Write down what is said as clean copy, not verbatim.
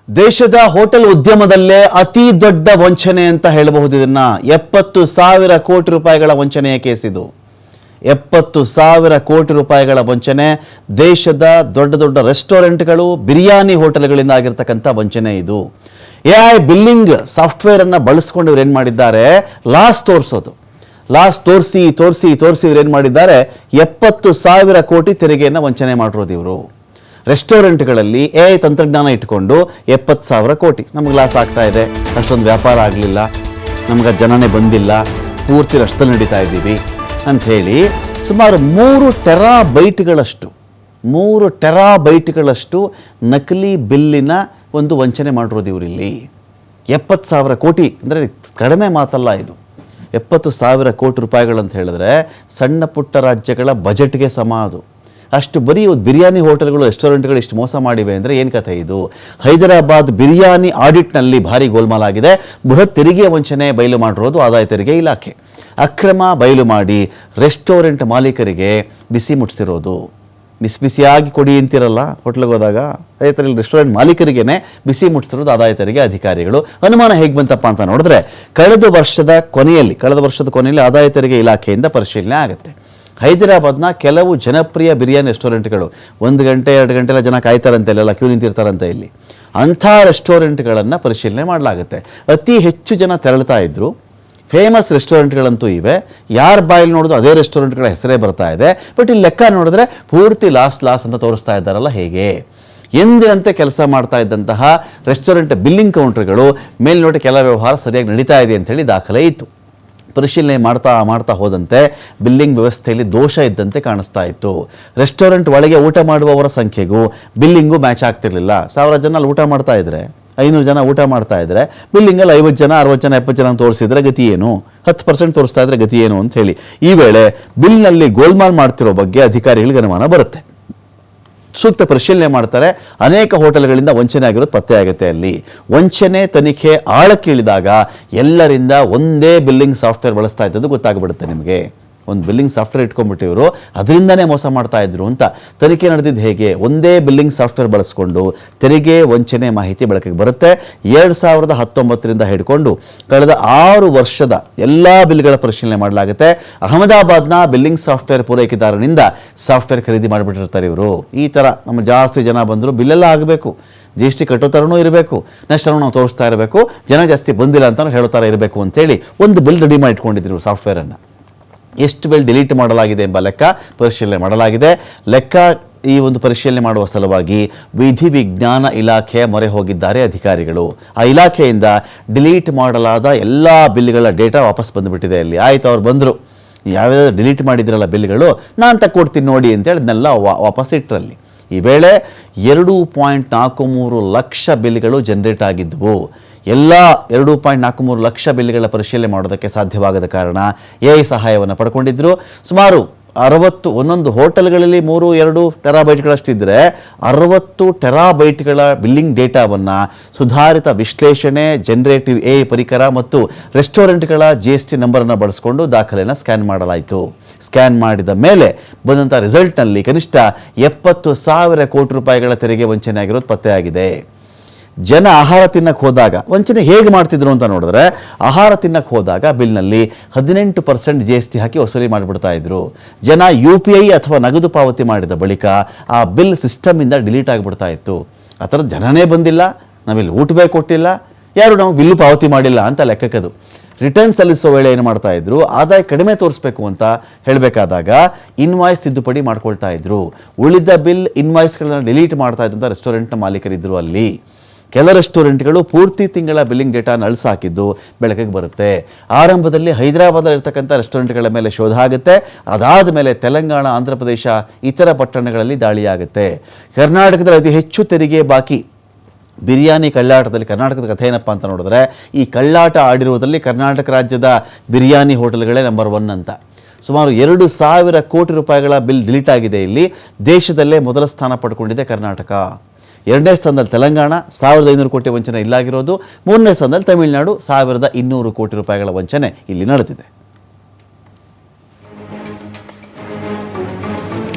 ದೇಶದ ಹೋಟೆಲ್ ಉದ್ಯಮದಲ್ಲೇ ಅತಿ ದೊಡ್ಡ ವಂಚನೆ ಅಂತ ಹೇಳಬಹುದು. ಇದನ್ನ 70,000 ಕೋಟಿ ರೂಪಾಯಿಗಳ ವಂಚನೆಯ ಕೇಸ್ ಇದು. 70,000 ಕೋಟಿ ರೂಪಾಯಿಗಳ ವಂಚನೆ. ದೇಶದ ದೊಡ್ಡ ದೊಡ್ಡ ರೆಸ್ಟೋರೆಂಟ್ಗಳು, ಬಿರಿಯಾನಿ ಹೋಟೆಲ್ಗಳಿಂದ ಆಗಿರ್ತಕ್ಕಂಥ ವಂಚನೆ ಇದು. AI ಬಿಲ್ಲಿಂಗ್ ಸಾಫ್ಟ್ವೇರ್ ಅನ್ನು ಬಳಸ್ಕೊಂಡು ಇವ್ರು ಏನು ಮಾಡಿದ್ದಾರೆ, ಲಾಸ್ ತೋರಿಸಿ ಇವ್ರು ಏನು ಮಾಡಿದ್ದಾರೆ, 70,000 ಕೋಟಿ ತೆರಿಗೆಯನ್ನು ವಂಚನೆ ಮಾಡಿರೋದು ಇವರು. ರೆಸ್ಟೋರೆಂಟ್ಗಳಲ್ಲಿ AI ತಂತ್ರಜ್ಞಾನ ಇಟ್ಕೊಂಡು 70,000 ಕೋಟಿ ನಮಗೆ ಲಾಸ್ ಆಗ್ತಾ ಇದೆ, ಅಷ್ಟೊಂದು ವ್ಯಾಪಾರ ಆಗಲಿಲ್ಲ, ನಮಗೆ ಜನನೇ ಬಂದಿಲ್ಲ, ಪೂರ್ತಿ ರಷ್ಟದಲ್ಲಿ ನಡೀತಾ ಇದ್ದೀವಿ ಅಂಥೇಳಿ ಸುಮಾರು 3 ಟೆರಾಬೈಟ್ಗಳಷ್ಟು ನಕಲಿ ಬಿಲ್ಲಿನ ಒಂದು ವಂಚನೆ ಮಾಡಿರೋದು ಇವರಿಲ್ಲಿ. 70,000 ಕೋಟಿ ಅಂದರೆ ಕಡಿಮೆ ಮಾತಲ್ಲ ಇದು. 70,000 ಕೋಟಿ ರೂಪಾಯಿಗಳಂತ ಹೇಳಿದ್ರೆ ಸಣ್ಣ ಪುಟ್ಟ ರಾಜ್ಯಗಳ ಬಜೆಟ್ಗೆ ಸಮ ಅದು. ಅಷ್ಟು ಬರೀ ಬಿರಿಯಾನಿ ಹೋಟೆಲ್ಗಳು, ರೆಸ್ಟೋರೆಂಟ್ಗಳು ಇಷ್ಟು ಮೋಸ ಮಾಡಿವೆ ಅಂದರೆ ಏನು ಕಥೆ ಇದು? ಹೈದರಾಬಾದ್ ಬಿರಿಯಾನಿ ಆಡಿಟ್ನಲ್ಲಿ ಭಾರಿ ಗೋಲ್ಮಾಲ್ ಆಗಿದೆ. ಬೃಹತ್ ತೆರಿಗೆ ವಂಚನೆ ಬಯಲು ಮಾಡಿರೋದು ಆದಾಯ ತೆರಿಗೆ ಇಲಾಖೆ. ಅಕ್ರಮ ಬಯಲು ಮಾಡಿ ರೆಸ್ಟೋರೆಂಟ್ ಮಾಲೀಕರಿಗೆ ಬಿಸಿ ಮುಟ್ಟಿಸಿರೋದು. ಬಿಸಿಯಾಗಿ ಕೊಡಿ ಅಂತಿರಲ್ಲ ಹೋಟ್ಲಿಗೆ ಹೋದಾಗ, ಅದೇ ಥರ ಇಲ್ಲಿ ರೆಸ್ಟೋರೆಂಟ್ ಮಾಲೀಕರಿಗೇ ಬಿಸಿ ಮುಟ್ಟಿಸಿರೋದು ಆದಾಯ ತೆರಿಗೆ ಅಧಿಕಾರಿಗಳು. ಅನುಮಾನ ಹೇಗೆ ಬಂತಪ್ಪ ಅಂತ ನೋಡಿದ್ರೆ, ಕಳೆದ ವರ್ಷದ ಕೊನೆಯಲ್ಲಿ ಆದಾಯ ತೆರಿಗೆ ಇಲಾಖೆಯಿಂದ ಪರಿಶೀಲನೆ ಆಗುತ್ತೆ. ಹೈದರಾಬಾದ್ನ ಕೆಲವು ಜನಪ್ರಿಯ ಬಿರಿಯಾನಿ ರೆಸ್ಟೋರೆಂಟ್ಗಳು 1 ಗಂಟೆ 2 ಗಂಟೆ ಜನ ಕಾಯ್ತಾರಂತೆ, ಎಲ್ಲ ಕ್ಯೂ ನಿಂತಿರ್ತಾರಂತೆ ಇಲ್ಲಿ. ಅಂಥ ರೆಸ್ಟೋರೆಂಟ್ಗಳನ್ನು ಪರಿಶೀಲನೆ ಮಾಡಲಾಗುತ್ತೆ. ಅತಿ ಹೆಚ್ಚು ಜನ ತೆರಳ್ತಾ ಇದ್ರು. ಫೇಮಸ್ ರೆಸ್ಟೋರೆಂಟ್ಗಳಂತೂ ಇವೆ, ಯಾರ ಬಾಯಲ್ಲಿ ನೋಡಿದ್ರು ಅದೇ ರೆಸ್ಟೋರೆಂಟ್ಗಳ ಹೆಸರೇ ಬರ್ತಾ ಇದೆ. ಬಟ್ ಇಲ್ಲಿ ಲೆಕ್ಕ ನೋಡಿದ್ರೆ ಪೂರ್ತಿ ಲಾಸ್ ಅಂತ ತೋರಿಸ್ತಾ ಇದ್ದಾರಲ್ಲ. ಹೇಗೆ ಎಂದಿನಂತೆ ಕೆಲಸ ಮಾಡ್ತಾ ಇದ್ದಂತಹ ರೆಸ್ಟೋರೆಂಟ್ ಬಿಲ್ಲಿಂಗ್ ಕೌಂಟರ್ಗಳು ಮೇಲ್ನೋಟ ಕೆಲ ವ್ಯವಹಾರ ಸರಿಯಾಗಿ ನಡೀತಾ ಇದೆ ಅಂಥೇಳಿ ದಾಖಲೆ ಇತ್ತು. ಪರಿಶೀಲನೆ ಮಾಡ್ತಾ ಹೋದಂತೆ ಬಿಲ್ಲಿಂಗ್ ವ್ಯವಸ್ಥೆಯಲ್ಲಿ ದೋಷ ಇದ್ದಂತೆ ಕಾಣಿಸ್ತಾ ಇತ್ತು. ರೆಸ್ಟೋರೆಂಟ್ ಒಳಗೆ ಊಟ ಮಾಡುವವರ ಸಂಖ್ಯೆಗೂ ಬಿಲ್ಲಿಂಗು ಮ್ಯಾಚ್ ಆಗ್ತಿರ್ಲಿಲ್ಲ. 1000 ಜನ ಅಲ್ಲಿ ಊಟ ಮಾಡ್ತಾ ಇದ್ರೆ, 500 ಜನ ಊಟ ಮಾಡ್ತಾ ಇದ್ರೆ, ಬಿಲ್ಲಿಂಗಲ್ಲಿ 50 ಜನ 60 ಜನ 70 ಜನ ತೋರಿಸಿದ್ರೆ ಗತಿ ಏನು, 10% ತೋರಿಸ್ತಾ ಇದ್ರೆ ಗತಿ ಏನು ಅಂತ ಹೇಳಿ ಈ ವೇಳೆ ಬಿಲ್ನಲ್ಲಿ ಗೋಲ್ಮಾಲ್ ಮಾಡ್ತಿರೋ ಬಗ್ಗೆ ಅಧಿಕಾರಿಗಳಿಗೆ ಅನುಮಾನ ಬರುತ್ತೆ. ಸೂಕ್ತ ಪರಿಶೀಲನೆ ಮಾಡ್ತಾರೆ. ಅನೇಕ ಹೋಟೆಲ್ಗಳಿಂದ ವಂಚನೆ ಆಗಿರೋದು ಪತ್ತೆ ಆಗುತ್ತೆ. ಅಲ್ಲಿ ವಂಚನೆ ತನಿಖೆ ಆಳಕ್ಕೆ ಇಳಿದಾಗ ಎಲ್ಲರಿಂದ ಒಂದೇ ಬಿಲ್ಲಿಂಗ್ ಸಾಫ್ಟ್ವೇರ್ ಬಳಸ್ತಾ ಇದ್ದದ್ದು ಗೊತ್ತಾಗ್ಬಿಡುತ್ತೆ ನಿಮಗೆ. ಒಂದು ಬಿಲ್ಲಿಂಗ್ ಸಾಫ್ಟ್ವೇರ್ ಇಟ್ಕೊಂಡ್ಬಿಟ್ಟು ಇವರು ಅದರಿಂದನೇ ಮೋಸ ಮಾಡ್ತಾ ಇದ್ರು ಅಂತ. ತನಿಖೆ ನಡೆದಿದ್ದು ಹೇಗೆ? ಒಂದೇ ಬಿಲ್ಲಿಂಗ್ ಸಾಫ್ಟ್ವೇರ್ ಬಳಸ್ಕೊಂಡು ತೆರಿಗೆ ವಂಚನೆ ಮಾಹಿತಿ ಬೆಳಕಿಗೆ ಬರುತ್ತೆ. 2019ರಿಂದ ಹಿಡ್ಕೊಂಡು ಕಳೆದ 6 ವರ್ಷದ ಎಲ್ಲ ಬಿಲ್ಗಳ ಪರಿಶೀಲನೆ ಮಾಡಲಾಗುತ್ತೆ. ಅಹಮದಾಬಾದ್ನ ಬಿಲ್ಲಿಂಗ್ ಸಾಫ್ಟ್ವೇರ್ ಪೂರೈಕೆದಾರನಿಂದ ಸಾಫ್ಟ್ವೇರ್ ಖರೀದಿ ಮಾಡಿಬಿಟ್ಟಿರ್ತಾರೆ ಇವರು. ಈ ಥರ ನಮ್ಮ ಜಾಸ್ತಿ ಜನ ಬಂದರು, ಬಿಲ್ಲೆಲ್ಲ ಆಗಬೇಕು, GST ಕಟ್ಟೋ ಥರನೂ ಇರಬೇಕು, ನಷ್ಟನೂ ನಾವು ತೋರಿಸ್ತಾ ಇರಬೇಕು, ಜನ ಜಾಸ್ತಿ ಬಂದಿಲ್ಲ ಅಂತ ಹೇಳೋ ಥರ ಇರಬೇಕು ಅಂತೇಳಿ ಒಂದು ಬಿಲ್ ರೆಡಿ ಮಾಡಿ ಇಟ್ಕೊಂಡಿದ್ರು ಸಾಫ್ಟ್ವೇರನ್ನು. ಎಷ್ಟು ಬಿಲ್ ಡಿಲೀಟ್ ಮಾಡಲಾಗಿದೆ ಎಂಬ ಲೆಕ್ಕ ಪರಿಶೀಲನೆ ಮಾಡಲಾಗಿದೆ. ಈ ಒಂದು ಪರಿಶೀಲನೆ ಮಾಡುವ ಸಲುವಾಗಿ ವಿಧಿ ವಿಜ್ಞಾನ ಇಲಾಖೆಯ ಮೊರೆ ಹೋಗಿದ್ದಾರೆ ಅಧಿಕಾರಿಗಳು. ಆ ಇಲಾಖೆಯಿಂದ ಡಿಲೀಟ್ ಮಾಡಲಾದ ಎಲ್ಲ ಬಿಲ್ಗಳ ಡೇಟಾ ವಾಪಸ್ ಬಂದುಬಿಟ್ಟಿದೆ ಅಲ್ಲಿ. ಆಯಿತು, ಅವ್ರು ಬಂದರು, ಯಾವ್ಯಾವ ಡಿಲೀಟ್ ಮಾಡಿದ್ರಲ್ಲ ಬಿಲ್ಗಳು ನಾನು ತಕ್ಕೊಡ್ತೀನಿ ನೋಡಿ ಅಂತೇಳಿ ಅದನ್ನೆಲ್ಲ ವಾಪಸ್ ಇಟ್ಟರಲ್ಲಿ. ಈ ವೇಳೆ 2.43 ಲಕ್ಷ ಬಿಲ್ಗಳು ಜನರೇಟ್ ಆಗಿದ್ದವು. ಎಲ್ಲ 2.43 ಲಕ್ಷ ಬಿಲ್ಗಳ ಪರಿಶೀಲನೆ ಮಾಡೋದಕ್ಕೆ ಸಾಧ್ಯವಾಗದ ಕಾರಣ AI ಸಹಾಯವನ್ನು ಪಡ್ಕೊಂಡಿದ್ದರು. ಸುಮಾರು 60 ಒಂದೊಂದು ಹೋಟೆಲ್ಗಳಲ್ಲಿ 3-2 ಟೆರಾಬೈಟ್ಗಳಷ್ಟಿದ್ದರೆ 60 ಟೆರಾಬೈಟ್ಗಳ ಬಿಲ್ಲಿಂಗ್ ಡೇಟಾವನ್ನು ಸುಧಾರಿತ ವಿಶ್ಲೇಷಣೆ, ಜನರೇಟಿವ್ AI ಪರಿಕರ ಮತ್ತು ರೆಸ್ಟೋರೆಂಟ್ಗಳ GST ನಂಬರನ್ನು ಬಳಸಿಕೊಂಡು ದಾಖಲೆಯನ್ನು ಸ್ಕ್ಯಾನ್ ಮಾಡಲಾಯಿತು. ಸ್ಕ್ಯಾನ್ ಮಾಡಿದ ಮೇಲೆ ಬಂದಂಥ ರಿಸಲ್ಟ್ನಲ್ಲಿ ಕನಿಷ್ಠ 70,000 ಕೋಟಿ ರೂಪಾಯಿಗಳ ತೆರಿಗೆ ವಂಚನೆ ಆಗಿರೋದು ಪತ್ತೆಯಾಗಿದೆ. ಜನ ಆಹಾರ ತಿನ್ನಕ್ಕೆ ಹೋದಾಗ ವಂಚನೆ ಹೇಗೆ ಮಾಡ್ತಿದ್ರು ಅಂತ ನೋಡಿದ್ರೆ, ಆಹಾರ ತಿನ್ನಕ್ಕೆ ಹೋದಾಗ ಬಿಲ್ನಲ್ಲಿ 18% GST ಹಾಕಿ ವಸೂಲಿ ಮಾಡಿಬಿಡ್ತಾ ಇದ್ರು. ಜನ UPI ಅಥವಾ ನಗದು ಪಾವತಿ ಮಾಡಿದ ಬಳಿಕ ಆ ಬಿಲ್ ಸಿಸ್ಟಮಿಂದ ಡಿಲೀಟ್ ಆಗಿಬಿಡ್ತಾ ಇತ್ತು. ಆ ಥರ ಜನನೇ ಬಂದಿಲ್ಲ, ನಾವಿಲ್ಲಿ ಊಟವೇ ಕೊಟ್ಟಿಲ್ಲ, ಯಾರು ನಾವು ಬಿಲ್ಲು ಪಾವತಿ ಮಾಡಿಲ್ಲ ಅಂತ ಲೆಕ್ಕಕ್ಕದು. ರಿಟರ್ನ್ ಸಲ್ಲಿಸೋ ವೇಳೆ ಏನು ಮಾಡ್ತಾ ಇದ್ರು, ಆದಾಯ ಕಡಿಮೆ ತೋರಿಸ್ಬೇಕು ಅಂತ ಹೇಳಬೇಕಾದಾಗ ಇನ್ವಾಯ್ಸ್ ತಿದ್ದುಪಡಿ ಮಾಡ್ಕೊಳ್ತಾ ಇದ್ರು. ಉಳಿದ ಬಿಲ್ ಇನ್ವಾಯ್ಸ್ಗಳನ್ನ ಡಿಲೀಟ್ ಮಾಡ್ತಾ ಇದ್ದಂಥ ರೆಸ್ಟೋರೆಂಟ್ನ ಮಾಲೀಕರಿದ್ದರು ಅಲ್ಲಿ. ಕೆಲ ರೆಸ್ಟೋರೆಂಟ್ಗಳು ಪೂರ್ತಿ ತಿಂಗಳ ಬಿಲ್ಲಿಂಗ್ ಡೇಟಾನ ಅಳಿಸಾಕಿದ್ದು ಬೆಳಕಿಗೆ ಬರುತ್ತೆ. ಆರಂಭದಲ್ಲಿ ಹೈದರಾಬಾದಲ್ಲಿರ್ತಕ್ಕಂಥ ರೆಸ್ಟೋರೆಂಟ್ಗಳ ಮೇಲೆ ಶೋಧ ಆಗುತ್ತೆ. ಅದಾದ ಮೇಲೆ ತೆಲಂಗಾಣ, ಆಂಧ್ರ ಪ್ರದೇಶ, ಇತರ ಪಟ್ಟಣಗಳಲ್ಲಿ ದಾಳಿಯಾಗುತ್ತೆ. ಕರ್ನಾಟಕದಲ್ಲಿ ಅತಿ ಹೆಚ್ಚು ತೆರಿಗೆ ಬಾಕಿ ಬಿರಿಯಾನಿ ಕಳ್ಳಾಟದಲ್ಲಿ. ಕರ್ನಾಟಕದ ಕಥೆ ಏನಪ್ಪ ಅಂತ ನೋಡಿದ್ರೆ, ಈ ಕಳ್ಳಾಟ ಆಡಿರುವುದರಲ್ಲಿ ಕರ್ನಾಟಕ ರಾಜ್ಯದ ಬಿರಿಯಾನಿ ಹೋಟೆಲ್ಗಳೇ ನಂಬರ್ 1 ಅಂತ. ಸುಮಾರು 2,000 ಕೋಟಿ ರೂಪಾಯಿಗಳ ಬಿಲ್ ಡಿಲೀಟ್ ಆಗಿದೆ ಇಲ್ಲಿ. ದೇಶದಲ್ಲೇ ಮೊದಲ ಸ್ಥಾನ ಪಡ್ಕೊಂಡಿದೆ ಕರ್ನಾಟಕ. 2ನೇ ಸ್ಥಾನದಲ್ಲಿ ತೆಲಂಗಾಣ 1,500 ಕೋಟಿ ವಂಚನೆ ಇಲ್ಲಾಗಿರೋದು. 3ನೇ ಸ್ಥಾನದಲ್ಲಿ ತಮಿಳುನಾಡು 1,200 ಕೋಟಿ ರೂಪಾಯಿಗಳ ವಂಚನೆ ಇಲ್ಲಿ ನಡೆದಿದೆ.